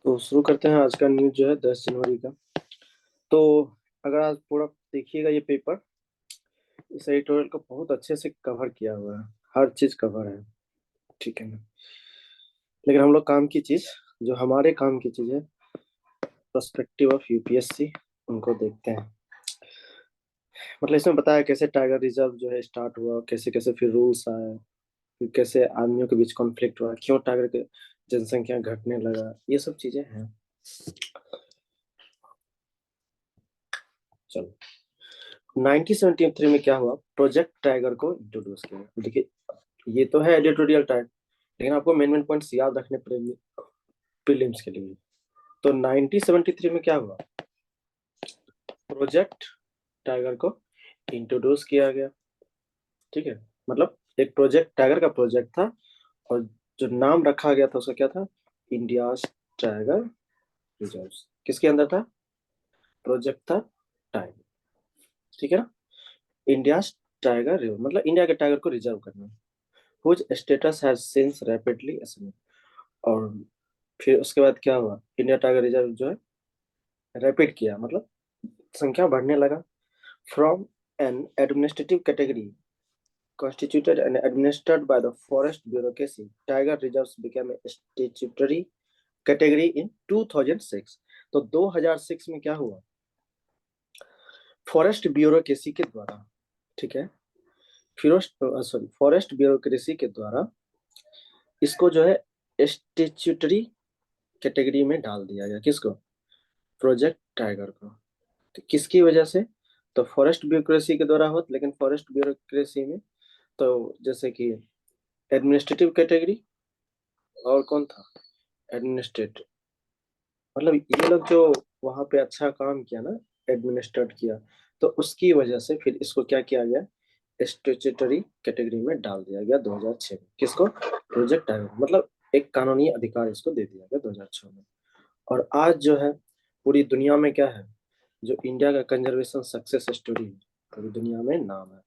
तो शुरू करते हैं आज का न्यूज जो है 10 जनवरी का। तो अगर आज पूरा देखिएगा ये पेपर, इस एडिटोरियल को बहुत अच्छे से कवर किया हुआ है। हर चीज कवर है, ठीक है ना। लेकिन हम लोग काम की चीज, जो हमारे काम की चीज है, पर्सपेक्टिव ऑफ यूपीएससी, उनको देखते हैं। मतलब इसमें बताया कैसे टाइगर रिजर्व जो है स्टार्ट हुआ, कैसे कैसे फिर रूल्स आए, फिर कैसे आदमियों के बीच कॉन्फ्लिक्ट हुआ, क्यों टाइगर की जनसंख्या घटने लगा, ये सब चीजें हैं। चलो, 1973 में क्या हुआ, प्रोजेक्ट टाइगर को इंट्रोड्यूस किया। देखिए, ये तो है एडिटोरियल टाइप, लेकिन आपको मेन मेन पॉइंट्स याद रखने पड़ेंगे प्रीलिम्स के लिए। तो 1973 में क्या हुआ, प्रोजेक्ट टाइगर को इंट्रोड्यूस किया गया। ठीक है, मतलब एक प्रोजेक्ट टाइगर का प्रोजेक्ट था, और जो नाम रखा गया था उसका क्या था, इंडिया टाइगर रिजर्व। किसके अंदर था, प्रोजेक्ट था टाइगर, ठीक है ना। इंडिया टाइगर रिजर्व मतलब इंडिया के टाइगर को रिजर्व करना, whose status has since rapidly ascended. और फिर उसके बाद क्या हुआ, इंडिया टाइगर रिजर्व जो है रैपिड किया, मतलब संख्या बढ़ने लगा। From N administrative category constituted and administered by the forest bureaucracy, tiger reserves became a statutory category in 2006। तो 2006 में क्या हुआ, फॉरेस्ट ब्यूरोक्रेसी के द्वारा, ठीक है, फॉरेस्ट ब्यूरोक्रेसी के द्वारा इसको जो है स्टेच्यूटरी कैटेगरी में डाल दिया गया। किसको, प्रोजेक्ट टाइगर को। तो किसकी वजह से, तो फॉरेस्ट ब्यूरोक्रेसी के द्वारा हो, लेकिन फॉरेस्ट ब्यूरोक्रेसी में तो जैसे कि एडमिनिस्ट्रेटिव कैटेगरी, और कौन था, एडमिनिस्ट्रेटिव, मतलब ये लोग जो वहां पे अच्छा काम किया ना, एडमिनिस्ट्रेट किया, तो उसकी वजह से फिर इसको क्या किया गया, स्टेचुटरी कैटेगरी में डाल दिया गया 2006 में। किसको, प्रोजेक्ट टाइगर, मतलब एक कानूनी अधिकार इसको दे दिया गया 2006 में। और आज जो है पूरी दुनिया में क्या है, जो इंडिया का कंजर्वेशन सक्सेस स्टोरी है, पूरी दुनिया में नाम है,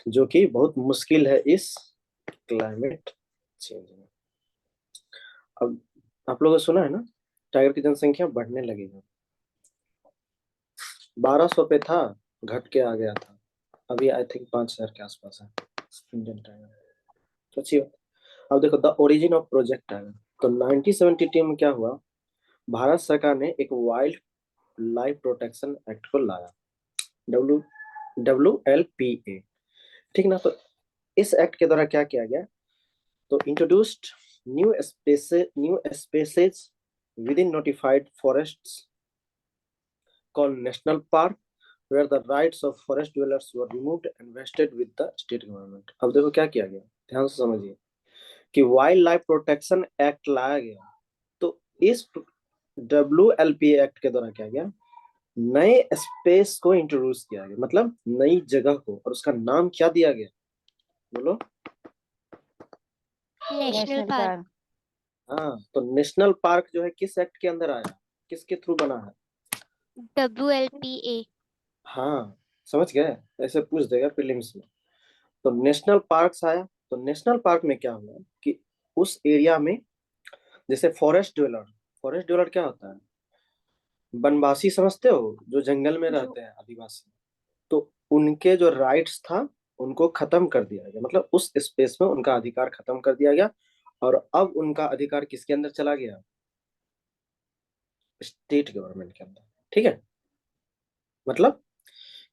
जो कि बहुत मुश्किल है इस क्लाइमेट चेंज में। अब आप लोगों ने सुना है ना, टाइगर की जनसंख्या बढ़ने लगेगी। 1200 पे था, घट के आ गया था, अभी आई थिंक 5000 के आसपास है इंडियन टाइगर। तो अच्छी बात। अब देखो the origin of project tiger. तो 1972 में क्या हुआ, भारत सरकार ने एक वाइल्ड लाइफ प्रोटेक्शन एक्ट को लाया, डब्ल्यू WLPA, ठीक ना। तो इस एक्ट के द्वारा क्या किया गया, तो introduced new spaces with in notified forests called national park, where the rights of forest dwellers were removed and vested with the state government। अब देखो क्या किया गया, ध्यान से समझिए कि वाइल्ड लाइफ प्रोटेक्शन एक्ट लाया गया। तो इस WLPA एक्ट के द्वारा क्या गया, नए स्पेस को इंट्रोड्यूस किया गया, मतलब नई जगह को, और उसका नाम क्या दिया गया, बोलो। National national park. पार्क। हाँ, तो नेशनल पार्क जो है किस एक्ट के अंदर आया, किसके थ्रू बना है, WLPA। हाँ समझ गए, ऐसे पूछ देगा प्रीलिम्स में। तो नेशनल पार्क्स आया। तो नेशनल पार्क में क्या हुआ कि उस एरिया में, जैसे फॉरेस्ट ड्वेलर क्या होता है, वनवासी समझते हो, जो जंगल में रहते हैं आदिवासी। तो उनके जो राइट्स था उनको खत्म कर दिया गया, मतलब उस स्पेस में उनका अधिकार खत्म कर दिया गया। और अब उनका अधिकार किसके अंदर चला गया, स्टेट गवर्नमेंट के अंदर, ठीक है। मतलब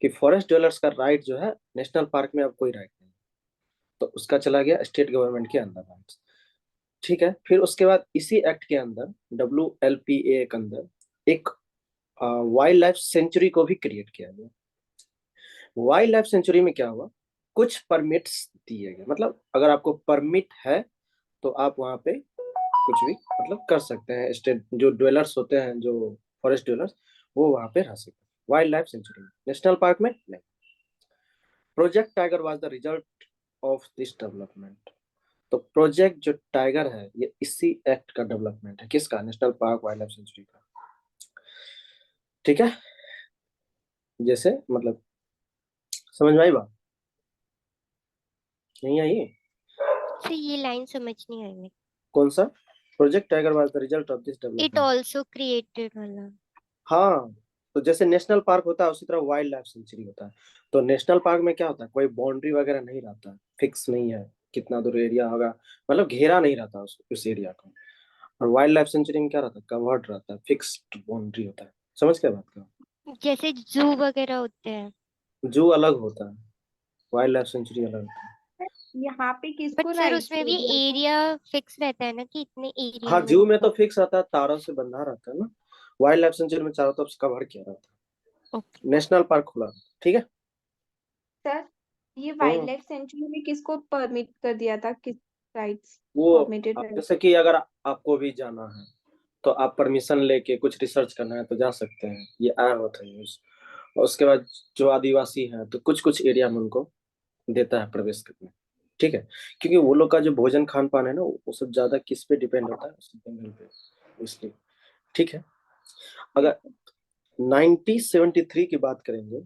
कि फॉरेस्ट ड्वेलर्स का राइट जो है नेशनल पार्क में अब कोई राइट नहीं, तो उसका चला गया स्टेट गवर्नमेंट के अंदर राइट, ठीक है। फिर उसके बाद इसी एक्ट के अंदर WLPA के अंदर एक वाइल्ड लाइफ सेंचुरी को भी क्रिएट किया गया। वाइल्ड लाइफ सेंचुरी में क्या हुआ, कुछ परमिट्स दिए गए, मतलब अगर आपको परमिट है तो आप वहां पे कुछ भी मतलब कर सकते हैं, स्टेट जो ड्वेलर्स होते हैं, जो फॉरेस्ट ड्वेलर्स, वो वहां पे रह सकते हैं वाइल्ड लाइफ सेंचुरी में, नेशनल पार्क में नहीं। Project tiger was the result of this development. तो प्रोजेक्ट जो टाइगर है ये इसी एक्ट का डेवलपमेंट है, किसका, national park wild life sanctuary का, ठीक है। जैसे मतलब समझ में आई बात, नहीं आई, से ये लाइन समझ नहीं आई मेरे। कौन सा, project tiger was the result of this it development. Also created वाला। हाँ, तो जैसे नेशनल पार्क होता है उसी तरह वाइल्ड लाइफ सेंचुरी होता है। तो नेशनल पार्क में क्या होता है, कोई बाउंड्री वगैरह नहीं रहता है, फिक्स नहीं है कितना दूर एरिया होगा, मतलब घेरा नहीं रहता उस एरिया को। और वाइल्ड लाइफ सेंचुरी में क्या रहता है, कवर्ड रहता है, फिक्स्ड बाउंड्री होता है। समझ क्या बात का। जैसे जू वगैरह होते हैं। जू अलग होता है, वाइल्ड लाइफ सेंचुरी अलग होता है। यहाँ पे बट किसको सर राइट्स उसमें दे भी दिया था? एरिया फिक्स रहता है ना कि इतने एरिया हाँ, में जू में तो होगा। फिक्स रहता है, तारों से बंधा रहता है ना। वाइल्ड लाइफ सेंचुरी में चारों तरफ से कवर किया रहता ओके। है, नेशनल पार्क खुला रहता है, ठीक है। सर, ये वाइल्ड हम्म लाइफ सेंचुरी में किसको परमिट कर दिया था, किस राइट्स, वो परमिटेड राइट? जैसे कि अगर आपको भी जाना है तो आप परमिशन लेके कुछ रिसर्च करना है तो जा सकते हैं, ये आया हुआ था न्यूज। और उसके बाद जो आदिवासी हैं तो कुछ कुछ एरिया में उनको देता है प्रवेश करने, ठीक है। क्योंकि वो लोग का जो भोजन खान पान है ना, वो सब ज्यादा किस पे डिपेंड होता है, उस जंगल पे, इसलिए, ठीक है। अगर 1973 की बात करेंगे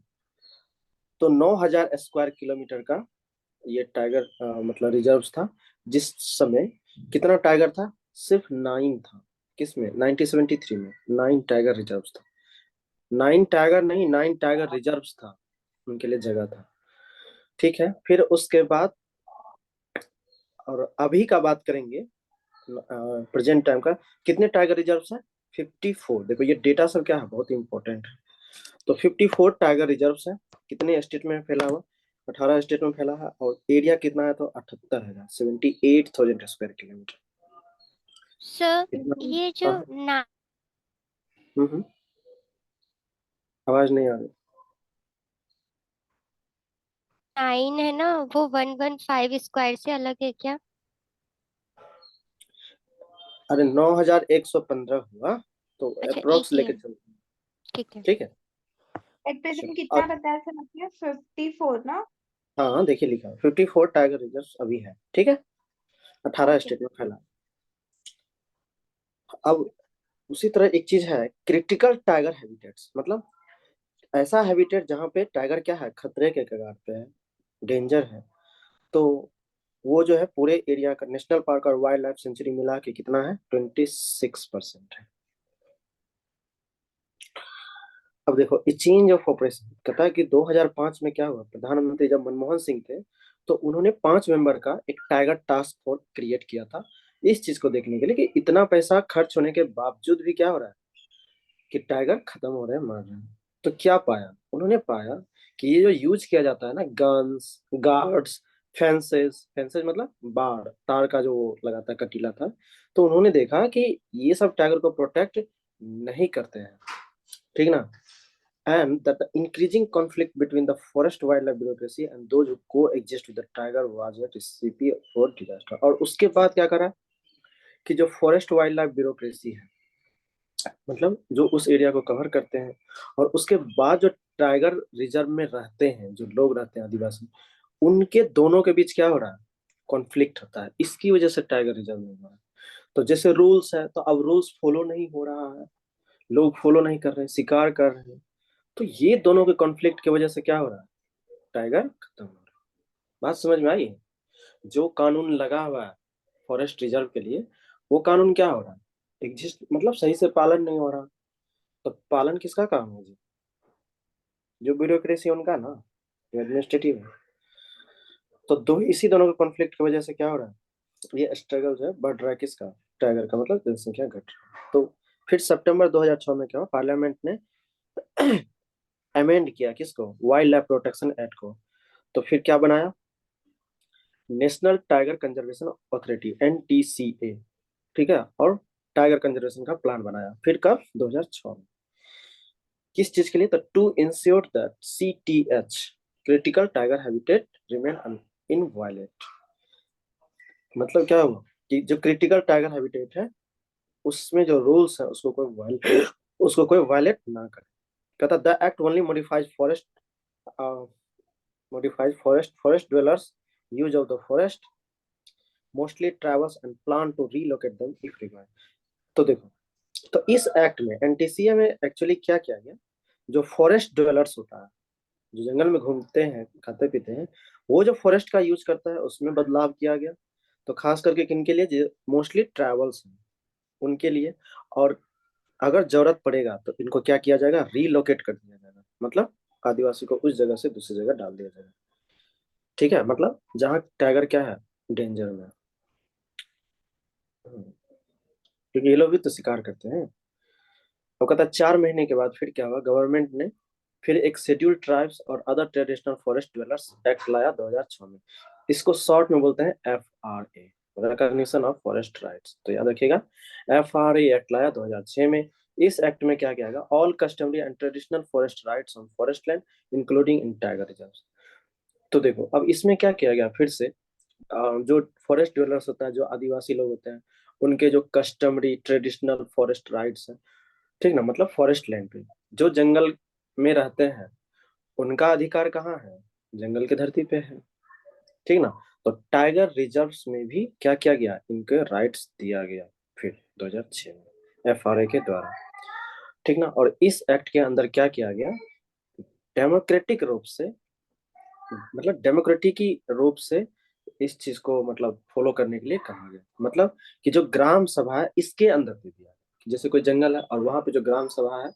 तो 9,000 स्क्वायर किलोमीटर का ये टाइगर मतलब रिजर्व था। जिस समय कितना टाइगर था, सिर्फ 9 था। किसमें, 1973 में 9 टाइगर रिजर्व था। 9 टाइगर नहीं, 9 टाइगर रिजर्व था, उनके लिए जगह था, ठीक है। फिर उसके बाद और अभी का बात करेंगे, प्रेजेंट टाइम का, कितने टाइगर रिजर्व है, 54। देखो ये डेटा सब क्या है, बहुत इंपॉर्टेंट है। तो 54 टाइगर रिजर्व है। कितने स्टेट में फैला हुआ, 18 स्टेट में फैला है। और एरिया कितना है, तो 78,000, 78,000 स्क्वायर किलोमीटर। सर इतना। ये जो हाँ, हम्म, आवाज नहीं आ रही। 9 है ना, वो 115 स्क्वायर से अलग है क्या? अरे 9,115 हुआ, तो अच्छा अप्रोक्स एक ही लेके है। चलते हैं, ठीक है। ठीक है। एट प्रेजेंट चलो कितना अब, बताया सर आपने? 54 ना? हाँ हाँ, देखिए लिखा है 54 टाइगर रिजर्व अभी है, ठीक है। 18 ओके। स्टेट में फैला। अब उसी तरह एक चीज है, क्रिटिकल टाइगर हैबिटेट्स, मतलब ऐसा हैबिटेट जहाँ पे टाइगर क्या है, खतरे के कगार पे है, डेंजर है। तो वो जो है पूरे एरिया का, नेशनल पार्क और वाइल्ड लाइफ सेंचुरी मिला के कितना है, 26% है। अब देखो, ये चेंज ऑफ ऑपरेशन कहता है कि 2005 में क्या हुआ, प्रधानमंत्री जब मनमोहन सिंह थे तो उन्होंने 5 मेंबर का एक टाइगर टास्क फोर्स क्रिएट किया था, इस चीज को देखने के लिए कि इतना पैसा खर्च होने के बावजूद भी क्या हो रहा है, कि टाइगर खत्म हो रहे हैं, मर रहे हैं। तो क्या पाया उन्होंने, पाया कि ये जो यूज किया जाता है ना, गन्स, गार्ड्स, फेंसेस, फेंसेस मतलब बाड़, तार का जो वो लगाता है कटीला था, तो उन्होंने देखा कि ये सब टाइगर को प्रोटेक्ट नहीं करते हैं, ठीक ना। And that the increasing conflict between the forest wildlife bureaucracy and those who coexist with the tiger was a recipe for disaster। और उसके बाद क्या करा, कि जो फॉरेस्ट वाइल्ड लाइफ ब्यूरोक्रेसी है, मतलब जो उस एरिया को कवर करते हैं, और उसके बाद जो टाइगर रिजर्व में रहते हैं, जो लोग रहते हैं आदिवासी, उनके दोनों के बीच क्या हो रहा है, कॉन्फ्लिक्ट होता है। इसकी वजह से टाइगर रिजर्व में हो रहा है। तो जैसे रूल्स है, तो अब रूल्स फॉलो नहीं हो रहा है, लोग फॉलो नहीं कर रहे हैं, शिकार कर रहे हैं। तो ये दोनों के कॉन्फ्लिक्ट की वजह से क्या हो रहा है, टाइगर खत्म हो रहा है। बात समझ में आई। जो कानून लगा हुआ है फॉरेस्ट रिजर्व के लिए, वो कानून क्या हो रहा है, एग्जिस्ट, मतलब सही से पालन नहीं हो रहा। तो पालन किसका काम है जी, जो ब्यूरोक्रेसी उनका ना, जो एडमिनिस्ट्रेटिव है। तो दो, इसी दोनों के कॉन्फ्लिक्ट की वजह से क्या हो रहा है, ये स्ट्रगल जो है बढ़ रहा है, किसका, टाइगर का, मतलब जनसंख्या घट रही है। तो फिर सितंबर 2006 में क्या हुआ, पार्लियामेंट ने अमेंड किया किसको, वाइल्ड लाइफ प्रोटेक्शन एक्ट को। तो फिर क्या बनाया, national tiger conservation authority, NTCA, ठीक है। और टाइगर कंजर्वेशन का प्लान बनाया, फिर कब, 2006 में। किस चीज के लिए, तो to ensure that CTH, critical tiger habitat, remain inviolate. मतलब क्या हुआ, कि जो क्रिटिकल टाइगर हैबिटेट है, उसमें जो रूल्स है उसको कोई वायलेट ना करे। कहता the act only modifies forest dwellers use of the forest, mostly travels and plan to relocate them if required. तो देखो, तो इस एक्ट में, NTCA में एक्चुअली क्या किया गया, जो फॉरेस्ट ड्वेलर्स होता है, जो जंगल में घूमते हैं, खाते पीते हैं, वो जो फॉरेस्ट का यूज करता है, उसमें बदलाव किया गया। तो खास करके किन के लिए, मोस्टली ट्रैवल्स हैं, उनके लिए, और अगर जरूरत पड़ेगा तो इनको क्या किया जाएगा, रीलोकेट कर दिया जाएगा, मतलब आदिवासी को उस जगह से दूसरी जगह डाल दिया जाएगा। ठीक है, मतलब जहाँ टाइगर क्या है, डेंजर में है। क्योंकि ये लोग भी तो शिकार करते हैं। तो कहता है 4 महीने के बाद फिर क्या हुआ, गवर्नमेंट ने फिर एक शेड्यूल्ड ट्राइब्स और other traditional forest dwellers act लाया 2006 में। इसको शॉर्ट में बोलते हैं FRA, recognition of forest rights. तो याद रखिएगा, FRA एक्ट लाया 2006 में। इस एक्ट में क्या किया गया, all customary and traditional forest rights on forest land including in tiger reserve. तो देखो अब इसमें क्या किया गया फिर से, जो फॉरेस्ट ड्वेलर्स होता है, जो आदिवासी लोग होते हैं, उनके जो कस्टमरी ट्रेडिशनल फॉरेस्ट राइट्स हैं, ठीक ना, मतलब फॉरेस्ट लैंड पे जो जंगल में रहते हैं, उनका अधिकार कहाँ है, जंगल की धरती पे है। ठीक ना। तो टाइगर रिजर्व्स में भी क्या किया गया, इनके राइट्स दिया गया फिर 2006 में FRA के द्वारा। ठीक ना। और इस एक्ट के अंदर क्या किया गया, डेमोक्रेटिक रूप से, मतलब डेमोक्रेटिक रूप से इस चीज को मतलब फॉलो करने के लिए कहा गया। मतलब कि जो ग्राम सभा है इसके अंदर दे दिया, जैसे कोई जंगल है और वहां पे जो ग्राम सभा है,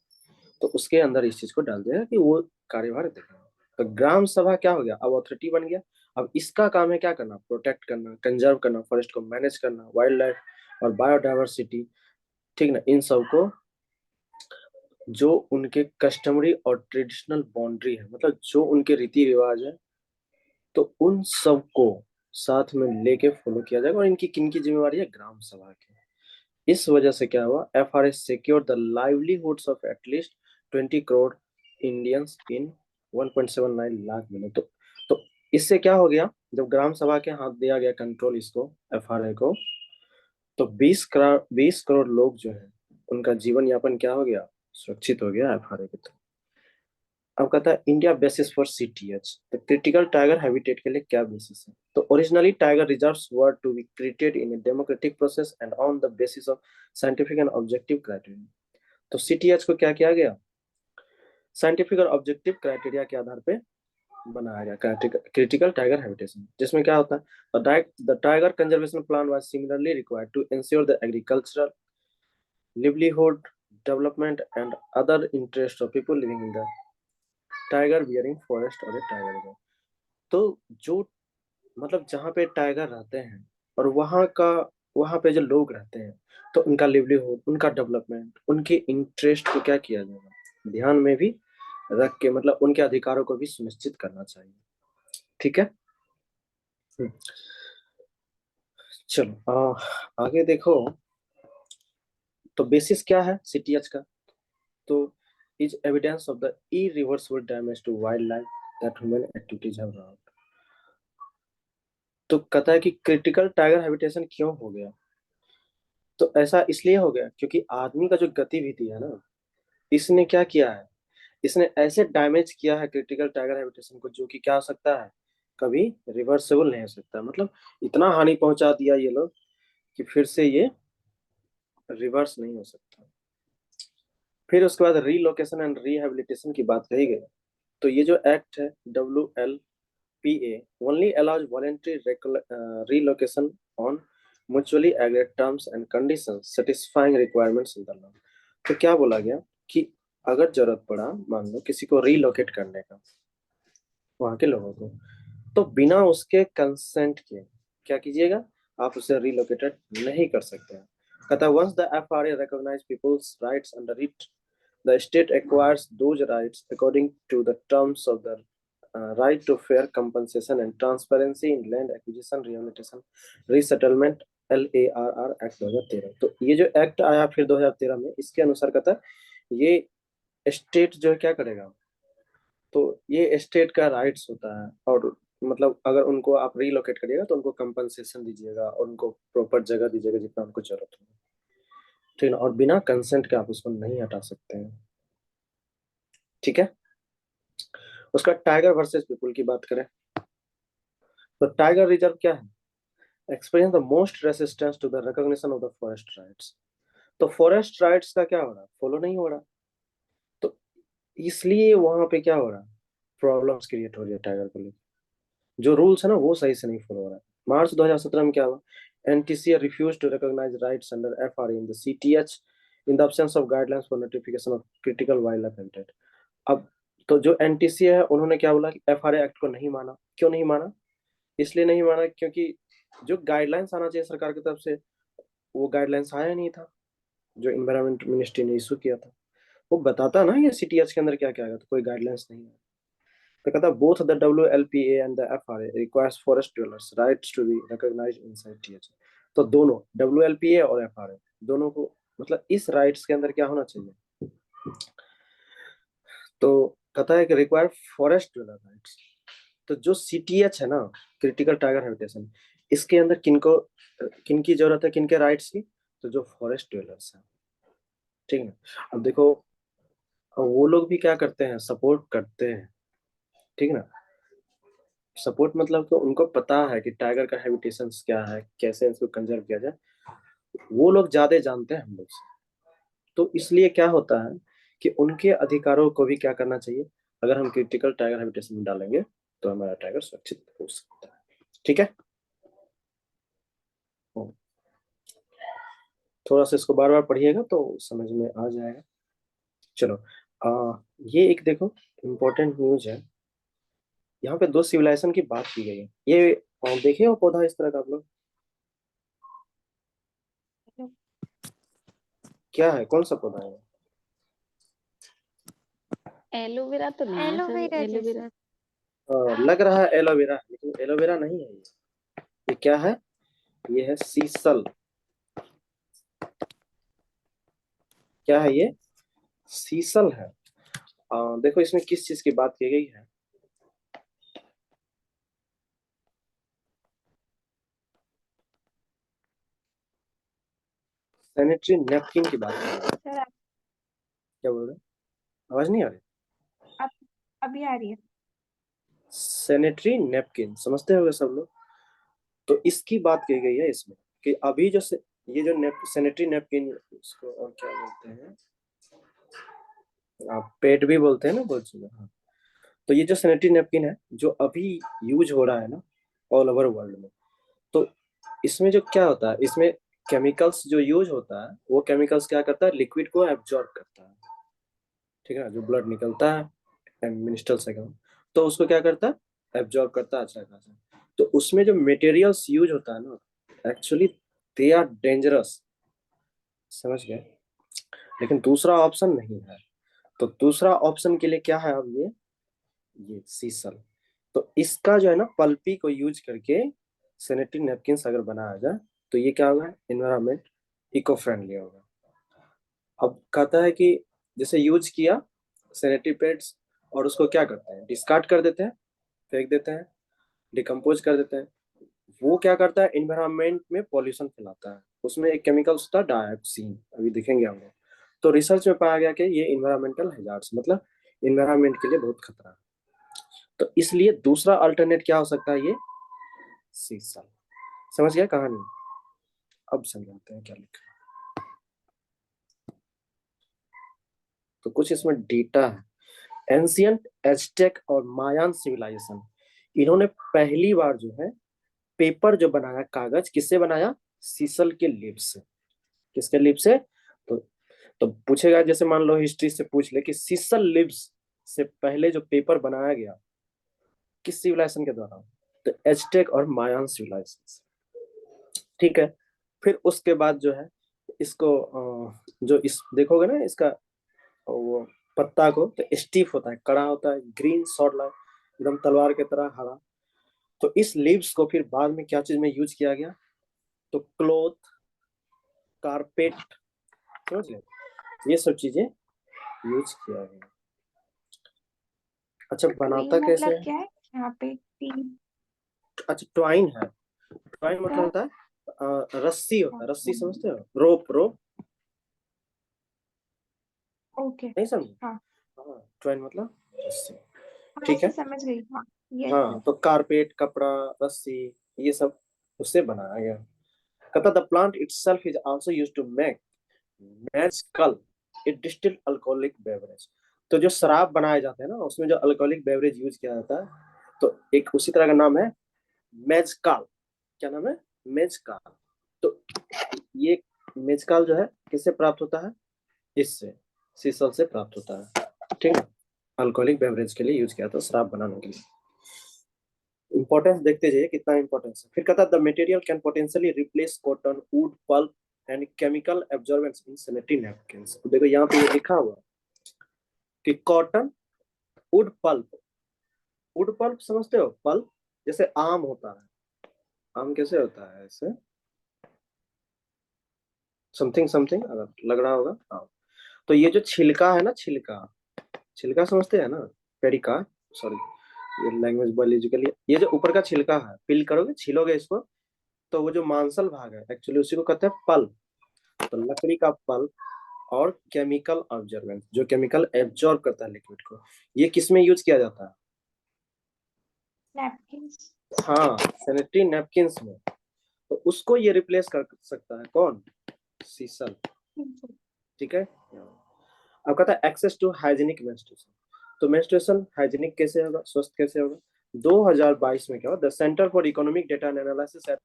तो उसके अंदर इस चीज को डाल दिया कि वो कार्यभार देखेगा। तो ग्राम सभा क्या हो गया, अब अथॉरिटी बन गया। अब इसका काम है क्या करना, प्रोटेक्ट करना, कंजर्व करना, फॉरेस्ट को मैनेज करना, वाइल्ड लाइफ और बायोडाइवर्सिटी। ठीक ना, इन सब को जो उनके कस्टमरी और ट्रेडिशनल बाउंड्री है, मतलब जो उनके रीति रिवाज है, तो उन सब को साथ में लेके फॉलो किया जाएगा। और इनकी किन की जिम्मेवारी है, ग्राम सभा की। इस वजह से क्या हुआ, FRA secured the livelihoods of at least 20 crore Indians in 1.79 lakh मिले। तो इससे क्या हो गया, जब ग्राम सभा के हाथ दिया गया कंट्रोल इसको, FRA को, तो 20 करोड़ लोग जो है, उनका जीवन यापन क्या हो गया, सुरक्षित हो गया FRA के थ्रू। अब कहता है इंडिया बेसिस फॉर CTH, तो क्रिटिकल टाइगर हैबिटेट के लिए क्या बेसिस है। तो originally tiger reserves were to be created in a democratic process and on the basis of scientific and objective criteria. तो CTH को क्या किया गया, साइंटिफिक और ऑब्जेक्टिव क्राइटेरिया के आधार पे बनाया गया क्रिटिकल टाइगर हैबिटेशन, जिसमें क्या होता है, the tiger conservation plan was similarly required to ensure the agricultural livelihood development and other interests of people living in the tiger bearing forest और टाइगर रिजर्व। तो जो मतलब जहाँ पे टाइगर रहते हैं और वहाँ पे जो लोग रहते हैं, तो उनका लिवलीहुड, उनका डेवलपमेंट, उनके इंटरेस्ट को क्या किया जाएगा, ध्यान में भी रख के, मतलब उनके अधिकारों को भी सुनिश्चित करना चाहिए। ठीक है। हम्म, चलो आगे देखो। तो बेसिस क्या है CTH का, तो is evidence of the irreversible damage to wild life that human activities have wrought। तो कहता है कि क्रिटिकल टाइगर हैबिटेशन क्यों हो गया, तो ऐसा इसलिए हो गया क्योंकि आदमी का जो गतिविधि है ना, इसने क्या किया है, इसने ऐसे डैमेज किया है क्रिटिकल टाइगर हैबिटेशन को, जो कि क्या हो सकता है, कभी रिवर्सेबल नहीं हो सकता। मतलब इतना हानि पहुंचा दिया ये लोग कि फिर से ये रिवर्स नहीं हो सकता। फिर उसके बाद रीलोकेशन एंड रिहेबिलिटेशन की बात कही गई। तो ये जो एक्ट है WLPA only allows voluntary relocation on mutually agreed terms and conditions satisfying requirements in the law। तो क्या बोला गया कि अगर जरूरत पड़ा, मान लो किसी को रीलोकेट करने का, वहां के लोगों को, तो बिना उसके कंसेंट के क्या कीजिएगा, आप उसे रीलोकेटेड नहीं कर सकते हैं। कहता है once the FRA recognize people's rights under it, the state acquires those rights according to the terms of the right to fair compensation and transparency in land acquisition, rehabilitation, resettlement, LARR act 2013। तो ये जो act आया फिर 2013 में, इसके अनुसार कहता है ये स्टेट जो है क्या करेगा, तो ये स्टेट का राइट्स होता है, और मतलब अगर उनको आप रीलोकेट करिएगा तो उनको कंपनसेशन दीजिएगा और उनको प्रॉपर जगह दीजिएगा जितना उनको जरूरत हो। ठीक है, और बिना कंसेंट के आप उसको नहीं हटा सकते हैं। ठीक है। उसका टाइगर वर्सेस पीपल की बात करें, तो टाइगर रिजर्व क्या है, experience the most resistance to the recognition of the forest rights. तो फॉरेस्ट राइट्स का क्या हो रहा है, फॉलो नहीं हो रहा, तो इसलिए वहां पे क्या हो रहा है, प्रॉब्लम्स क्रिएट हो रही है टाइगर को लेकर। जो रूल्स है ना वो सही से नहीं फॉलो हो रहा है। मार्च 2017 में क्या हुआ, NTCA refused to recognize rights under FRA in the CTH in the absence of guidelines for notification of critical wildlife habitat. अब तो जो NTCA है उन्होंने क्या बोला कि FRA एक्ट को नहीं माना। क्यों नहीं माना? इसलिए नहीं माना क्योंकि जो गाइडलाइंस आना चाहिए सरकार की तरफ से वो गाइडलाइंस आया नहीं था, जो इन्वायरमेंट मिनिस्ट्री ने इशू किया था। वो बताता ना ये CTH के अंदर क्या क्या है, तो कोई गाइडलाइंस नहीं है। तो कहता both the WLPA and the FRA requires forest dwellers rights to be recognized in CTH। तो दोनों WLPA और FRA दोनों को मतलब इस राइट्स के अंदर क्या होना चाहिए, तो कहता है कि रिक्वायर फॉरेस्ट ड्वेलर राइट्स। तो जो CTH है ना, क्रिटिकल टाइगर हैबिटेशन, इसके अंदर किनको किनकी जरूरत है, किनके राइट्स की, तो जो फॉरेस्ट ड्वेलर्स है, ठीक है। अब देखो वो लोग भी क्या करते हैं, सपोर्ट करते हैं, ठीक है ना। सपोर्ट मतलब तो उनको पता है कि टाइगर का हैबिटेशन क्या है, कैसे इसको कंजर्व किया जाए, वो लोग ज्यादा जानते हैं हम लोग से। तो इसलिए क्या होता है कि उनके अधिकारों को भी क्या करना चाहिए, अगर हम क्रिटिकल टाइगर हैबिटेशन में डालेंगे तो हमारा टाइगर सुरक्षित हो सकता है, ठीक है। थोड़ा सा इसको बार बार पढ़िएगा तो समझ में आ जाएगा। चलो ये एक देखो इम्पोर्टेंट न्यूज है, यहाँ पे 2 सिविलाइजेशन की बात की गई है। ये देखे हो पौधा इस तरह का आप लोग, क्या है, कौन सा पौधा है? एलोवेरा तो नहीं है सर, एलोवेरा एलोवेरा जैसा। लग रहा है एलोवेरा, लेकिन एलोवेरा नहीं है ये क्या है, ये है सीसल। क्या है ये? सीसल है। देखो इसमें किस चीज की बात की गई है, सैनिटरी नैपकिन की बात की गई है। सर क्या बोल रहे हैं? आवाज नहीं आ रही? अब अभी आ रही है। सैनिटरी नैपकिन समझते होंगे सब लोग। तो इसकी बात की गई है इसमें कि अभी जो ये जो सैनिटरी नैपकिन, इसको और क्या बोलते हैं, आप पेट भी बोलते हैं ना बहुत जगह, हाँ। तो ये जो सैनिटरी नैपकिन है जो अभी यूज हो रहा है ना ऑल ओवर वर्ल्ड में, तो इसमें जो क्या होता है, इसमें केमिकल्स जो यूज होता है वो केमिकल्स क्या करता है, लिक्विड को एब्जॉर्ब करता है, ठीक है ना। जो ब्लड निकलता है मिनिस्ट्रल से, तो उसको क्या करता है, एब्जॉर्ब करता है अच्छा खासा। तो उसमें जो मटेरियल्स यूज होता है ना, एक्चुअली दे आर डेंजरस, समझ गए। लेकिन दूसरा ऑप्शन नहीं है, तो दूसरा ऑप्शन के लिए क्या है अब ये सीसल। तो इसका जो है ना पल्पी को यूज करके सैनिटरी नैपकिन अगर बनाया जाए तो ये क्या होगा, एनवायरमेंट इको फ्रेंडली होगा। अब कहता है कि जैसे यूज किया सैनिटरी पैड्स और उसको क्या करते हैं, डिस्कार्ड कर देते हैं, फेंक देते हैं, डिकम्पोज कर देते हैं। वो क्या करता है, एनवायरमेंट में पॉल्यूशन फैलाता है। उसमें एक केमिकल होता है डायोक्सिन, अभी देखेंगे हम लोग। तो रिसर्च में पाया गया कि ये इन्वायरमेंटल हैजार्ड्स मतलब इन्वायरमेंट के लिए बहुत खतरा है। तो इसलिए दूसरा अल्टरनेट क्या हो सकता है, ये सीसल। समझ गया कहानी? अब समझाते हैं क्या लिखा है। तो कुछ इसमें डेटा है। एंशियंट एज़टेक और मायान सिविलाइजेशन, इन्होंने पहली बार जो है पेपर जो बनाया, कागज किससे बनाया, सीसल के लीफ से। किसके लीफ से? तो तो पूछेगा, जैसे मान लो हिस्ट्री से पूछ ले कि सीसल लीव्स से पहले जो पेपर बनाया गया किस सिविलाइजेशन के द्वारा, तो एज़टेक और मायान सिविलाइजेशन, ठीक है। फिर उसके बाद जो है इसको जो इस देखोगे ना इसका वो पत्ता को, तो स्टीफ होता है, कड़ा होता है, ग्रीन शॉर्ट लाइन, एकदम तलवार की तरह हरा। तो इस लीव्स को फिर बाद में क्या चीज में यूज किया गया, तो क्लोथ, कारपेट, समझ ले, ये सब चीजें यूज किया गया। अच्छा बनाता ट्विन कैसे मतलब है? क्या है यहाँ पे? तीन अच्छा ट्वाइन है, ट्वाइन मतलब का होता है रस्सी, होता है रस्सी, समझते हो, रोप रोप, ओके। नहीं समझे? हाँ हाँ ट्वाइन मतलब रस्सी, हाँ ठीक ऐसे है। समझ गई। हाँ यस हाँ यस। तो कारपेट, कपड़ा, रस्सी, ये सब उससे बनाया गया। कहता the plant itself is also used to make mezcal, a distilled alcoholic beverage. तो जो शराब बनाए जाते हैं ना उसमें जो अल्कोहलिक बेवरेज यूज किया जाता है, तो एक उसी तरह का नाम है मेजकाल। क्या नाम है? मेजकाल। तो ये मेजकाल जो है किससे प्राप्त होता है? इससे, सीसल से प्राप्त होता है, ठीक है। अल्कोहलिक बेवरेज के लिए यूज किया था, शराब बनाने के लिए। इंपॉर्टेंस देखते जाइए कितना इंपॉर्टेंस है। फिर कहता है the material can potentially replace cotton, wood pulp and chemical एब्जॉर्बेंट्स in sanitary napkins. देखो यहाँ पे ये लिखा हुआ कि cotton, wood pulp. Wood pulp समझते हो? पल्प जैसे आम होता है, आम कैसे होता है? ऐसे समथिंग समथिंग अगर लग रहा होगा, हाँ। तो ये जो छिलका है ना, छिलका, छिलका समझते हैं ना, पेरिका, सॉरी ये लैंग्वेज बायोलॉजिकली, ये जो ऊपर का छिलका है, पील करोगे, छीलोगे इसको, तो वो जो मांसल भाग है एक्चुअली उसी को कहते हैं पल्प। तो लकड़ी का पल्प और केमिकल ऑब्जर्वेंट, जो केमिकल एब्जॉर्ब करता है लिक्विड को, ये किस में यूज किया जाता है? नैपकिन्स। हाँ, सैनिटरी नैपकिन्स में। तो उसको ये रिप्लेस कर सकता है कौन? सीसल, ठीक है। अब कहता है एक्सेस टू हाइजीनिक मेंस्ट्रुएशन। तो मेंस्ट्रुएशन हाइजीनिक कैसे होगा, स्वस्थ कैसे होगा? 2022 में क्या हुआ? The centre for economic data and analysis at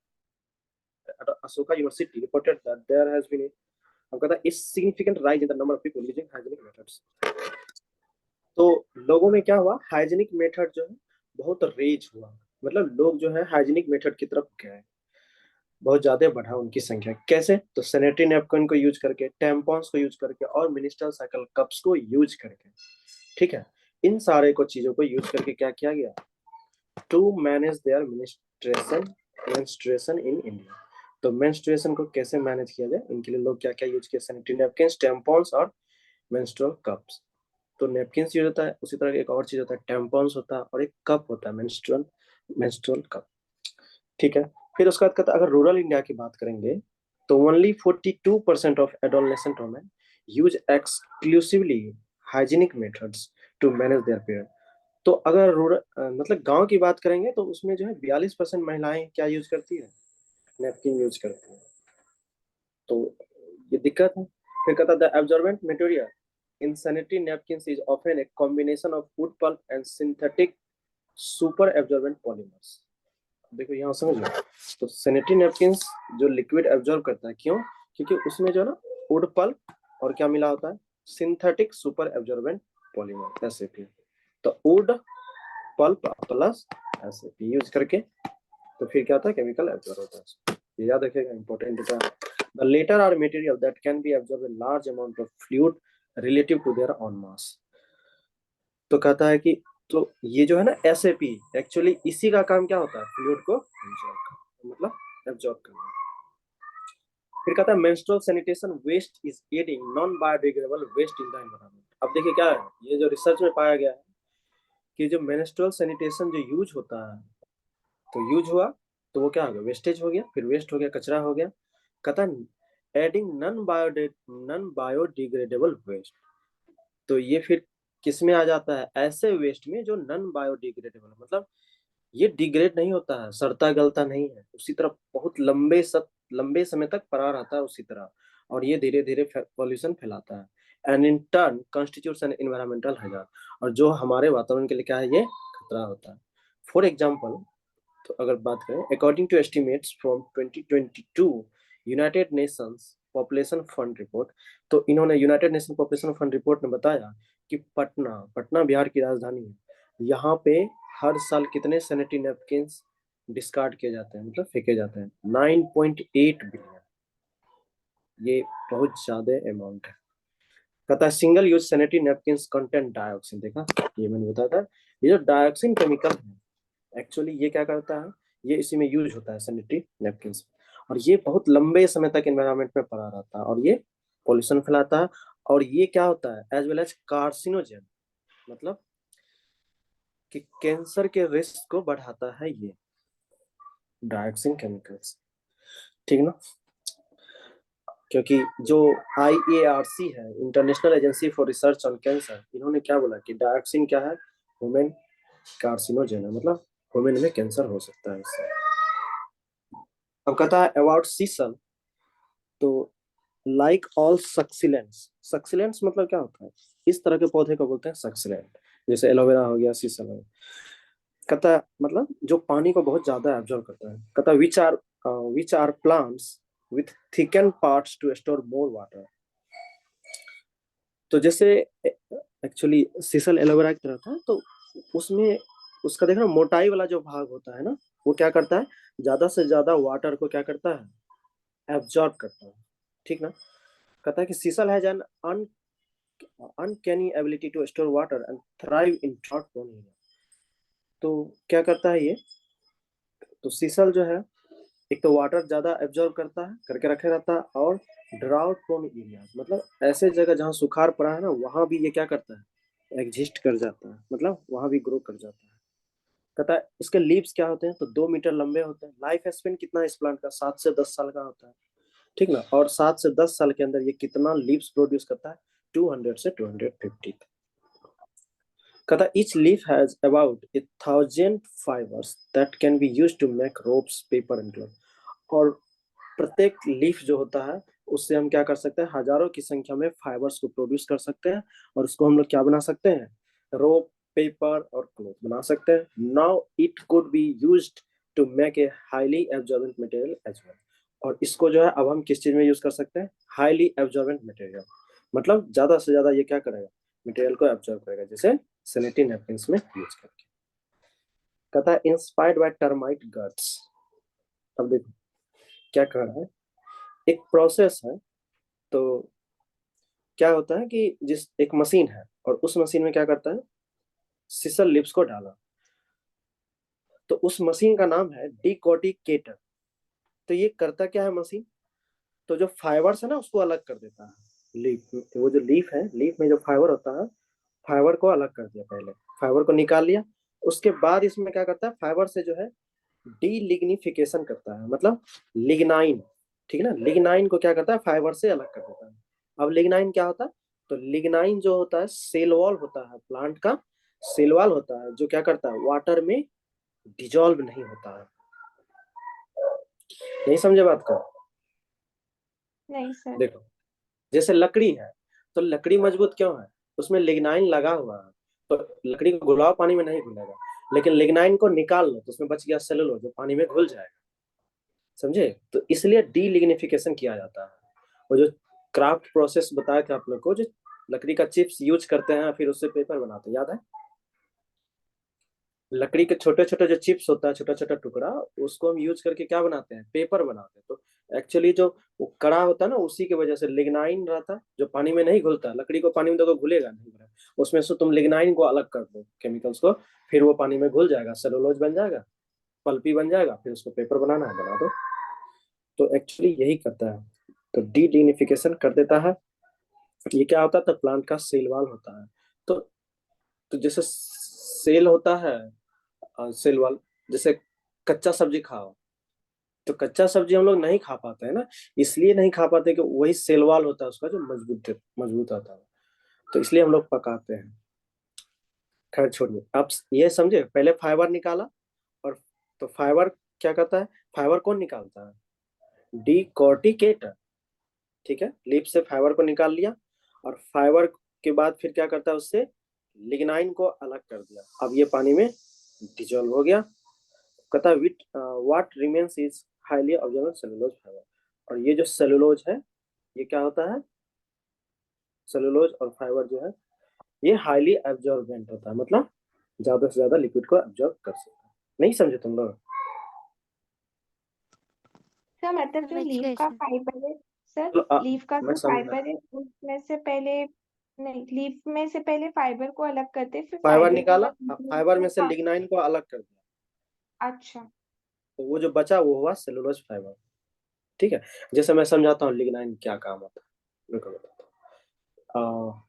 Ashoka university reported that there has been अब कहता है इस significant rise in the number of people using hygienic methods. तो लोगों में क्या हुआ? हाइजीनिक मेथड जो है बहुत रेज हुआ, मतलब लोग जो है हाइजीनिक मेथड की तरफ गए, बहुत ज्यादा बढ़ा उनकी संख्या। कैसे? तो सैनिटरी नैपकिन को यूज करके, टैम्पॉन्स को यूज करके और मिनिस्ट्रल साइकिल कप्स को यूज करके, ठीक है। इन सारे को चीजों को यूज करके क्या किया गया? To manage their menstruation in India. तो मेंस्ट्रुएशन को कैसे मैनेज किया जाए, इनके लिए लोग क्या क्या यूज किया? सैनिटरी नैपकिन, टैम्पॉन्स और मेंस्ट्रुअल कप्स। तो नैपकिन्स यूज होता है, उसी तरह एक और चीज होता है टैम्पॉन्स होता है, और एक कप होता है मेंस्ट्रुअल कप, ठीक है। फिर उसके बाद कहता है अगर रूरल इंडिया की बात करेंगे तो only 42% of adolescent women use exclusively hygienic methods to manage their period. तो अगर रूरल मतलब गांव की बात करेंगे तो उसमें जो है 42% महिलाएं क्या यूज करती है? नैपकिन यूज करती है। तो ये दिक्कत है। फिर कहता है the absorbent material in sanitary napkins is often a combination of wood pulp and synthetic super absorbent polymers. देखो यहाँ समझ लो, तो सैनिटरी नैपकिन्स जो लिक्विड एब्जॉर्ब करता है, क्यों? क्योंकि उसमें जो है ना वुड पल्प और क्या मिला होता है? Synthetic super absorbent polymer, SAP. तो wood pulp plus SAP use करके तो फिर क्या होता है? केमिकल एब्जॉर्ब होता है। ये याद रखिएगा, important data. The latter are material that can be absorb a large amount of fluid relative to their own mass. तो कहता है कि तो ये जो है ना एसएपी, एक्चुअली इसी का काम क्या होता है? फ्लूइड को एब्जॉर्ब करना, मतलब एब्जॉर्ब करना। फिर कहता है menstrual sanitation waste is adding non biodegradable waste in the environment. अब देखिए क्या है, ये जो रिसर्च में पाया गया है कि जो मेंस्ट्रुअल सैनिटेशन जो यूज होता है, तो यूज हुआ तो वो क्या हो गया? वेस्टेज हो गया, फिर वेस्ट हो गया, कचरा हो गया। कहता है एडिंग नॉन बायोडिग्रेडेबल वेस्ट। तो ये फिर किस में आ जाता है? ऐसे वेस्ट में जो नॉन बायोडिग्रेडेबल, मतलब ये डिग्रेड नहीं होता है, सड़ता गलता नहीं है, उसी तरह बहुत लंबे समय तक पड़ा रहता है उसी तरह, और ये धीरे धीरे पॉल्यूशन फैलाता है and in turn constitutes N environmental hazard. और जो हमारे वातावरण के लिए क्या है? ये खतरा होता है। फॉर एग्जाम्पल, तो अगर बात करें according to estimates from 2022 United Nations population fund report, तो इन्होंने United Nation population fund report में बताया कि पटना पटना बिहार की राजधानी है, यहाँ पे हर साल कितने सैनिटरी नैपकिन्स डिस्कार्ड किए जाते हैं, मतलब फेंके जाते हैं? 9.8 बिलियन। ये बहुत ज्यादा अमाउंट है। कहता है single use sanitary napkins content dioxin. देखा, ये मैंने बताया था, ये जो डायोक्सिन केमिकल है एक्चुअली ये क्या करता है? ये इसी में यूज होता है सैनिटरी नैपकिन्स, और ये बहुत लंबे समय तक एनवायरमेंट में पड़ा रहता है और ये पॉल्यूशन फैलाता है। और ये क्या होता है? एज वेल एज कार्सिनोजेन, मतलब कि कैंसर के रिस्क को बढ़ाता है ये डायोक्सिन केमिकल्स, ठीक ना। क्योंकि जो IARC है, international agency for research on cancer, इन्होंने क्या बोला कि डायोक्सिन क्या है? ह्यूमन कार्सिनोजेन है, मतलब ह्यूमन में कैंसर हो सकता है इससे। अब कहता है अबाउट सीसल, तो लाइक ऑल सक्सिलेंट्स, सक्सिलेंट्स मतलब क्या होता है? इस तरह के पौधे को बोलते हैं सक्सिलेंट, जैसे एलोवेरा हो गया, सीसल हो गया। कहता है मतलब जो पानी को बहुत ज्यादा एब्जॉर्ब करता है। कहता है which are plants with thickened parts to store more water. तो जैसे एक्चुअली सीसल एलोवेरा की तरह था, तो उसमें उसका देखना मोटाई वाला जो भाग होता है ना, वो क्या करता है, ज्यादा से ज्यादा वाटर को क्या करता है, एब्जॉर्ब करता है, ठीक ना। कहता है कि sisal has an uncanny ability to store water and thrive in drought prone area. तो क्या करता है ये, तो सीसल जो है एक तो वाटर ज्यादा एब्जॉर्ब करता है, करके रखे रहता है, और ड्राउट प्रोन एरिया मतलब ऐसे जगह जहाँ सुखाड़ पड़ा है ना, वहां भी ये क्या करता है, एग्जिस्ट कर जाता है, मतलब वहां भी ग्रो कर जाता है। कहता है इसके लीव्स क्या होते हैं, तो 2 मीटर लंबे होते हैं। लाइफ स्पेन कितना है इस प्लांट का, 7 से 10 साल का होता है, ठीक ना। और 7 से 10 साल के अंदर ये कितना लीव्स प्रोड्यूस करता है, 200 से 250। कहता each leaf has about 1,000 fibers that can be used to make ropes, paper and cloth. और प्रत्येक लीफ जो होता है उससे हम क्या कर सकते हैं, हजारों की संख्या में फाइबर्स को प्रोड्यूस कर सकते हैं, और उसको हम लोग क्या बना सकते हैं, रोप, पेपर और क्लॉथ बना सकते हैं। Now it could be used to make a highly absorbent material as well. और इसको जो है अब हम किस चीज में यूज कर सकते हैं, हाईली एब्जॉर्बेंट मटेरियल, मतलब ज्यादा से ज्यादा ये क्या करेगा, मटेरियल को एब्जॉर्ब करेगा, जैसे सैनिटरी नैपकिन्स में यूज करके। कहता है इंस्पायर्ड बाय टर्माइट गट्स। अब देखो क्या कह रहा है, एक प्रोसेस है, तो क्या होता है कि जिस एक मशीन है, और उस मशीन में क्या करता है, सीसल लिप्स को डाला, तो उस मशीन का नाम है डिकोटिकेटर। तो ये करता क्या है मशीन, तो जो फाइबर्स है ना उसको अलग कर देता है। लीफ, वो जो लीफ है, लीफ में जो फाइबर होता है, फाइबर को अलग कर दिया, पहले फाइबर को निकाल लिया, उसके बाद इसमें क्या करता है, फाइबर से जो है डीलिग्निफिकेशन करता है, मतलब लिग्नाइन, ठीक है ना। लिग्नाइन को क्या करता है, फाइबर से अलग कर देता है। अब लिग्नाइन क्या होता है, तो लिग्नाइन जो होता है सेल वॉल होता है, प्लांट का सेल वॉल होता है, जो क्या करता है, वाटर में डिजोल्व नहीं होता है। नहीं समझे बात को, नहीं सर। देखो जैसे लकड़ी है, तो लकड़ी मजबूत क्यों है, उसमें लिग्नाइन लगा हुआ है, तो लकड़ी को घुलाओ पानी में नहीं घुलेगा। लेकिन लिग्नाइन को निकाल लो तो उसमें बच गया सेलुलोज, जो पानी में घुल जाएगा, समझे। तो इसलिए डीलिग्निफिकेशन किया जाता है। वो जो क्राफ्ट प्रोसेस बताया था आप लोग को, जो लकड़ी का चिप्स यूज करते हैं फिर उससे पेपर बनाते हैं, याद है। लकड़ी के छोटे छोटे जो चिप्स होता है, छोटा छोटा टुकड़ा, उसको हम यूज करके क्या बनाते हैं, पेपर बनाते हैं। तो एक्चुअली जो वो कड़ा होता है ना, उसी की वजह से लिग्नाइन रहता है, जो पानी में नहीं घुलता। लकड़ी को पानी में देखो घुलेगा नहीं, उसमें से तुम लिग्नाइन को अलग कर दो, केमिकल्स को, फिर वो पानी में घुल जाएगा, सेलुलोज बन जाएगा, पल्पी बन जाएगा, फिर उसको पेपर बनाना है बना दो। तो एक्चुअली यही करता है, तो डीडिनिफिकेशन कर देता है। ये क्या होता है, तो प्लांट का सेल वाल होता है। तो जैसे सेल होता है, सेल वाल, जैसे कच्चा सब्जी खाओ, तो कच्चा सब्जी हम लोग नहीं खा पाते हैं ना, इसलिए नहीं खा पाते कि वही सेल वाल होता है उसका, जो मजबूत मजबूत होता है, तो इसलिए हम लोग पकाते हैं। खैर छोड़िए, आप ये समझे, पहले फाइबर निकाला, और तो फाइबर क्या करता है, फाइबर कौन निकालता है, डिकॉर्टिकेटर, ठीक है। लीफ से फाइबर को निकाल लिया, और फाइबर के बाद फिर क्या करता है, उससे लिग्नाइन को अलग कर दिया, अब ये पानी में डिजोल्व हो गया। कहता है with what remains is highly absorbent cellulose fibre. और ये जो सेलुलोज है, ये क्या होता है, सेलुलोज और फाइबर जो है, ये हाईली एब्जॉर्बेंट होता है, मतलब ज्यादा से ज्यादा लिक्विड को एब्जॉर्ब कर सकता है। नहीं समझे तुम लोग, सर मतलब जो समझ लीफ गए का सर। फाइबर है सर, तो लीफ का मैं जो समझा, फाइबर है उसमें से पहले, नहीं लीफ में से पहले फाइबर को अलग करते फिर फाइबर फाइबर के निकाला, बाद फाइबर में से हाँ, लिग्नाइन को अलग कर दिया, अच्छा। तो वो जो बचा वो हुआ सेलुलोज फाइबर, ठीक है। जैसे मैं समझाता हूँ लिग्नाइन क्या काम होता है, रुको बताता हूँ।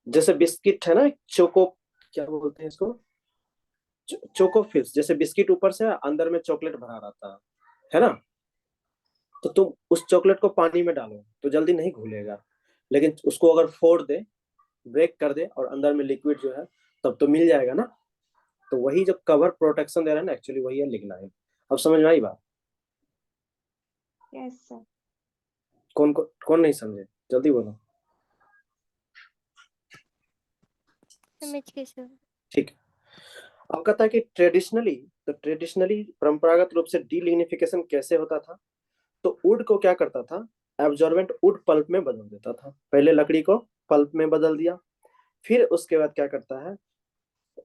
जैसे बिस्किट है ना, चोको, क्या बोलते हैं इसको, चोको फिल्स, जैसे बिस्किट ऊपर से अंदर में चॉकलेट भरा रहता है ना। तो तुम उस चॉकलेट को पानी में डालो तो जल्दी नहीं घुलेगा, लेकिन उसको अगर फोड़ दे, ब्रेक कर दे, और अंदर में लिक्विड जो है, तब तो मिल जाएगा ना। तो वही जो कवर प्रोटेक्शन दे रहा है ना, एक्चुअली वही है लिग्नाइन। अब समझ में आई बात, यस सर। कौन नहीं समझे, जल्दी बोलो। समझ गए सर। ठीक है। अब कहता है कि ट्रेडिशनली, तो ट्रेडिशनली परंपरागत रूप से डीलिग्निफिकेशन कैसे होता था, तो वुड को क्या करता था, एब्जॉर्बेंट वुड पल्प में बदल देता था। पहले लकड़ी को पल्प में बदल दिया, फिर उसके बाद क्या करता है,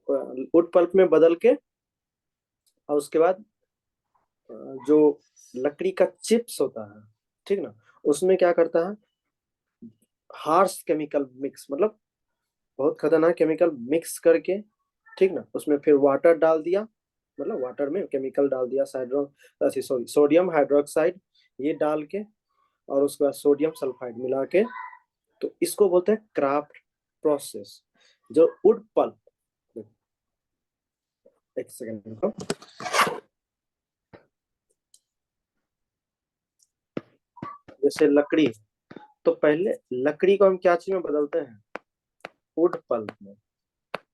वुड पल्प में बदल के, और उसके बाद जो लकड़ी का चिप्स होता है, ठीक ना, उसमें क्या करता है, हार्श केमिकल मिक्स, मतलब बहुत खतरनाक केमिकल मिक्स करके, ठीक ना, उसमें फिर वाटर डाल दिया, मतलब वाटर में केमिकल डाल दिया, सोडियम हाइड्रोक्साइड ये डाल के, और उसके बाद सोडियम सल्फाइड मिला के, तो इसको बोलते हैं क्राफ्ट प्रोसेस। जो वुड पल्प, एक सेकंड रुको, जैसे लकड़ी, तो पहले लकड़ी को हम क्या चीज में बदलते हैं, वुड पल्प में।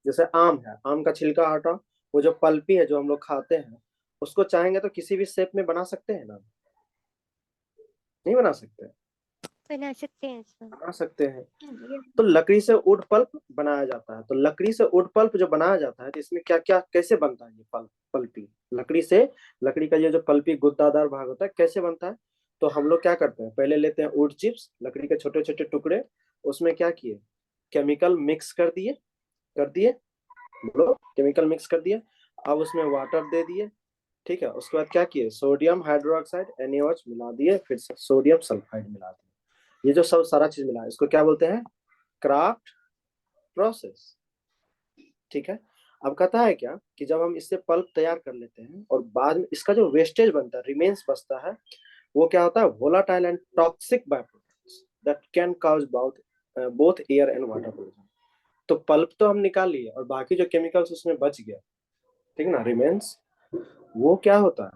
जैसे आम है, आम का छिलका हटा, वो जो पल्पी है जो हम लोग खाते हैं, उसको चाहेंगे तो किसी भी शेप में बना सकते हैं ना, नहीं बना सकते, बना सकते हैं सर। बना सकते हैं। ये तो लकड़ी से वुड पल्प बनाया जाता है। तो लकड़ी से वुड पल्प जो बनाया जाता है, तो इसमें क्या क्या कैसे बनता है ये पल्पी लकड़ी से, लकड़ी का ये जो पल्पी गुद्दादार भाग होता है कैसे बनता है। तो हम लोग क्या करते हैं, पहले लेते हैं वुड चिप्स, लकड़ी के छोटे छोटे टुकड़े, उसमें क्या किए, केमिकल मिक्स कर दिए, बोलो, केमिकल मिक्स कर दिए, अब उसमें वाटर दे दिए, ठीक है, उसके बाद क्या किए, सोडियम हाइड्रोक्साइड NaOH मिला दिए, फिर सोडियम सल्फाइड मिला दिए, ये जो सब सारा चीज मिला है, इसको क्या बोलते हैं, क्राफ्ट प्रोसेस। ठीक है। अब कहता है क्या कि जब हम इससे पल्प तैयार कर लेते हैं और बाद में इसका जो वेस्टेज बनता है, रिमेन्स बचता है, वो क्या होता है, volatile and toxic by products that can cause both air and water pollution. तो पल्प तो हम निकाल लिए, और बाकी जो केमिकल्स उसमें बच गया, ठीक ना, रिमेन्स, वो क्या होता है,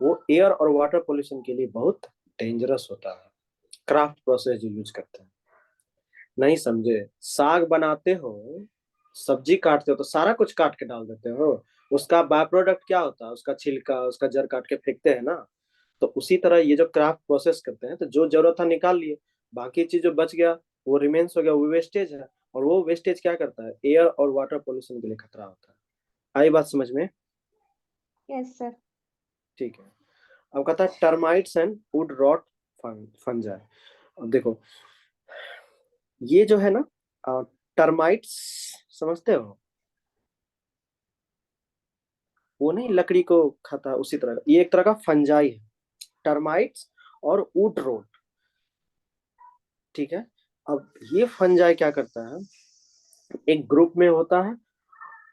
वो एयर और वाटर पोल्यूशन के लिए बहुत डेंजरस होता है। क्राफ्ट प्रोसेस जो यूज करते हैं, नहीं समझे, साग बनाते हो, सब्जी काटते हो, तो सारा कुछ काट के डाल देते हो, उसका बाय प्रोडक्ट क्या होता है, उसका छिलका, उसका जड़ काट के फेंकते हैं ना। तो उसी तरह ये जो क्राफ्ट प्रोसेस करते हैं, तो जो जरूरत था निकाल लिए, बाकी चीज जो बच गया वो रिमेन्स हो गया, वो वेस्टेज है, और वो वेस्टेज क्या करता है, एयर और वाटर पोल्यूशन के लिए खतरा होता है। आई बात समझ में? Yes sir. ठीक है। अब कहता है termites and wood rot fungi. अब देखो, ये जो है ना, टर्माइट्स समझते हो, वो नहीं लकड़ी को खाता है, उसी तरह ये एक तरह का फंजाई है, टर्माइट्स और वुड रोट, ठीक है। अब ये फंजाई क्या करता है, एक ग्रुप में होता है,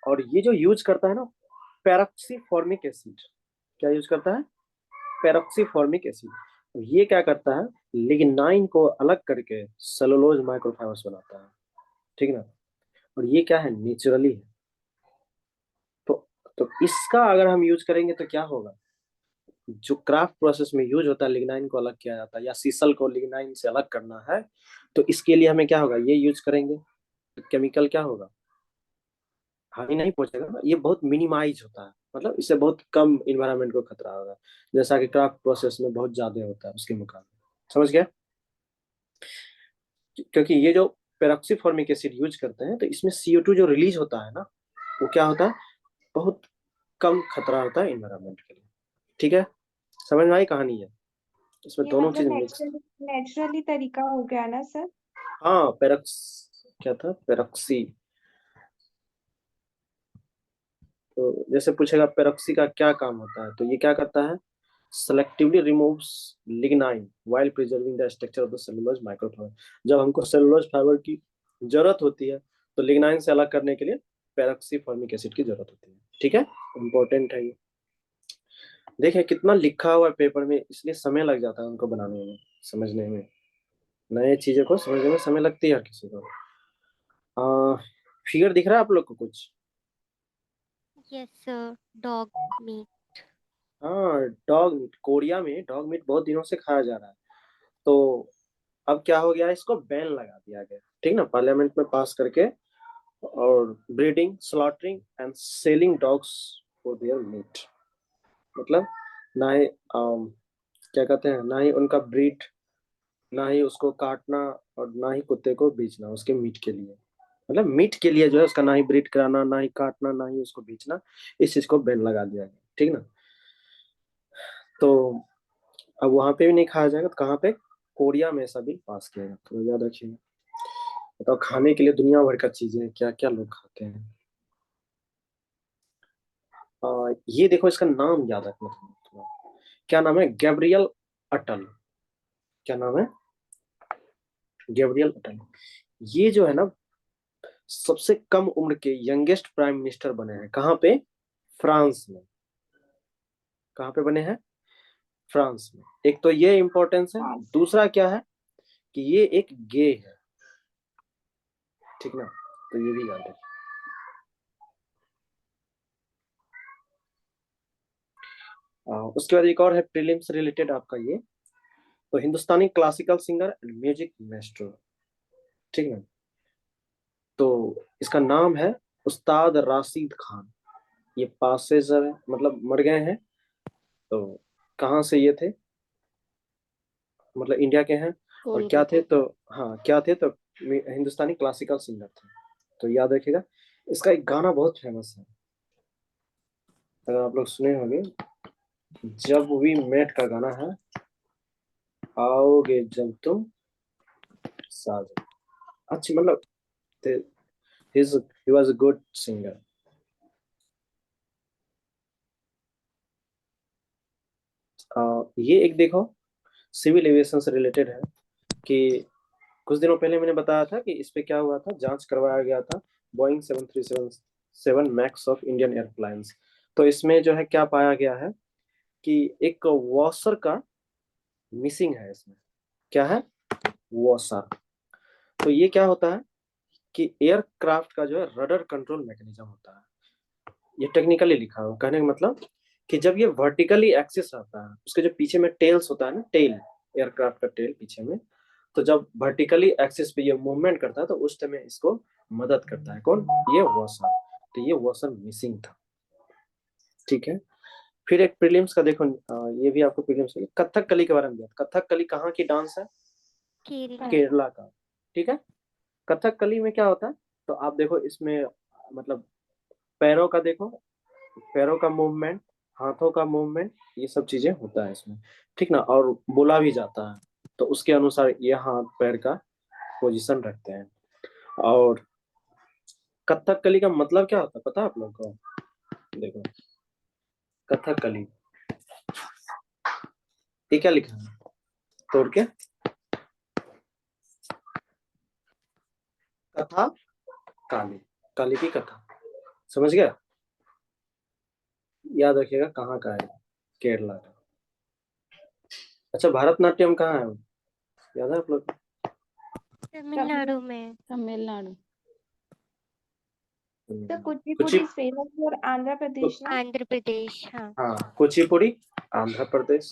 और ये जो यूज करता है ना, पैराक्सीफॉर्मिक एसिड, क्या यूज करता है, पैराक्सीफॉर्मिक एसिड। ये क्या करता है, लिग्नाइन को अलग करके सेलुलोज माइक्रोफाइबर्स बनाता है, ठीक ना, और ये क्या है, नेचुरली है। तो तो इसका अगर हम यूज करेंगे तो क्या होगा, जो क्राफ्ट प्रोसेस में यूज होता है, लिग्नाइन को अलग किया जाता है, या सीसल को लिग्नाइन से अलग करना है, तो इसके लिए हमें क्या होगा, ये यूज करेंगे, तो केमिकल क्या होगा, हानि नहीं पहुंचेगा ना, ये बहुत मिनिमाइज होता है, मतलब इससे बहुत कम इन्वायरमेंट को खतरा होगा, जैसा कि क्राफ्ट प्रोसेस में बहुत ज्यादा होता है उसके मुकाबले। समझ गया? क्योंकि ये जो पेरोक्सीफॉर्मिक एसिड यूज करते हैं, तो इसमें CO2 जो रिलीज होता है ना, वो क्या होता है, बहुत कम खतरा होता है इन्वायरमेंट के लिए। ठीक है, समझ में आई कहानी है, इसमें ये दोनों मतलब चीज मिक्स। नेचुरली तरीका हो गया ना सर। हाँ, पेरक्स, क्या था, पेरोक्सी। तो जैसे पूछेगा पेरोक्सी का क्या काम होता है, तो ये क्या करता है, selectively removes lignin while preserving the structure of the cellulose microfiber। जब हमको सेलुलोज फाइबर की जरूरत होती है, तो लिग्नाइन से अलग करने के लिए पेरोक्सीफॉर्मिक एसिड की जरूरत होती है। ठीक है, इंपॉर्टेंट है ये। देखिए कितना लिखा हुआ है पेपर में, इसलिए समय लग जाता है उनको बनाने में, समझने में, नए चीजों को समझने में समय लगती है हर किसी को। फिगर दिख रहा है आप लोग को कुछ? Yes sir, dog meat. हाँ, डॉग मीट, कोरिया में डॉग मीट बहुत दिनों से खाया जा रहा है। तो अब क्या हो गया, इसको बैन लगा दिया गया, ठीक ना, पार्लियामेंट में पास करके, और breeding, slaughtering and selling dogs for their meet, मतलब ना ही क्या कहते हैं, ना ही उनका ब्रीड, ना ही उसको काटना, और ना ही कुत्ते को बेचना उसके मीट के लिए, मतलब मीट के लिए जो है उसका ना ही ब्रीड कराना, ना ही काटना, ना ही उसको बेचना, इस चीज को बैन लगा दिया गया, ठीक ना। तो अब वहां पे भी नहीं खाया जाएगा तो कहाँ पे? कोरिया में ऐसा बिल पास किया गया, तो याद रखिएगा। बताओ, खाने के लिए दुनिया भर का चीजें हैं, क्या क्या लोग खाते हैं। ये देखो, इसका नाम याद रखना थोड़ा। क्या नाम है? गैब्रियल अटल। क्या नाम है? गैब्रियल अटल। ये जो है ना, सबसे कम उम्र के यंगेस्ट प्राइम मिनिस्टर बने हैं। कहाँ पे? फ्रांस में। कहाँ पे बने हैं? फ्रांस में। एक तो ये इंपॉर्टेंस है, फ्रांस। दूसरा क्या है कि ये एक गे है, ठीक ना, तो ये भी याद है। उसके बाद एक और है प्रीलिम्स रिलेटेड आपका ये, तो Hindustani classical singer and music master, ठीक है। तो इसका नाम है उस्ताद राशिद खान। ये पास से सर मतलब मर गए हैं। तो कहाँ से ये थे? मतलब इंडिया के हैं। और क्या थे? कोलकाता। तो हाँ, क्या थे? तो हिंदुस्तानी क्लासिकल सिंगर थे। तो याद रखिएगा। इसका एक गाना बहुत फेमस है, अगर आप लोग सुने होंगे, जब वी मेट का गाना है, आओगे जब तुम साथ। अच्छा, मतलब he was a good singer। ये एक देखो, सिविल एविएशन से रिलेटेड है कि कुछ दिनों पहले मैंने बताया था कि इस पे क्या हुआ था, जांच करवाया गया था Boeing 737 max of Indian airlines. तो इसमें जो है क्या पाया गया है कि एक वॉशर का मिसिंग है इसमें। क्या है? वॉशर। तो ये क्या होता है कि एयरक्राफ्ट का जो है रडर कंट्रोल मैकेनिज्म होता है। ये टेक्निकली लिखा है, कहने का मतलब कि जब ये वर्टिकली एक्सिस रहता है, उसके जो पीछे में टेल्स होता है ना, टेल, एयरक्राफ्ट का टेल पीछे में, तो जब वर्टिकली एक्सिस पे ये मूवमेंट करता है तो उस टाइम में इसको मदद करता है कौन? ये वॉशर। तो ये वॉशर मिसिंग था, ठीक है। फिर एक प्रीलिम्स का देखो, ये भी आपको प्रीलिम्स में कथकली के बारे में दिया। कथकली कहाँ की डांस है? केरला। केरला का, ठीक है। कथकली में क्या होता है, तो आप देखो इसमें, मतलब पैरों का देखो, पैरों का मूवमेंट, हाथों का मूवमेंट, ये सब चीजें होता है इसमें, ठीक ना। और बोला भी जाता है, तो उसके अनुसार ये हाथ पैर का पोजीशन रखते हैं। और कथकली का मतलब क्या होता है पता है आप लोग को? देखो, कथकली, ये क्या लिखा है तोड़ के? कथा काली, काली की कथा, समझ गया? याद रखिएगा कहाँ का है, केरला का। अच्छा, भारतनाट्यम कहाँ है, याद है आप लोग? तमिलनाडु में। तमिलनाडु। तो कुची कुचिपुड़ी फेमस और आंध्र प्रदेश ना। आंध्र प्रदेश, हाँ। हाँ, कुचिपुड़ी आंध्र प्रदेश।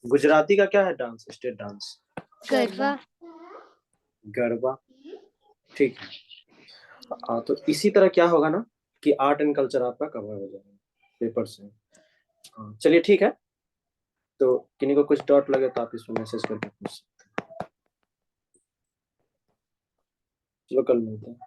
गुजराती का क्या है dance, state dance? Garba. Garba, ठीक है। तो इसी तरह क्या होगा ना कि आर्ट एंड कल्चर आपका कवर हो जाएगा पेपर से। चलिए ठीक है, तो किन्हीं को कुछ डाउट लगे तो आप इसमें मैसेज करके पूछ सकते हैं। चलो, कल मिलते हैं।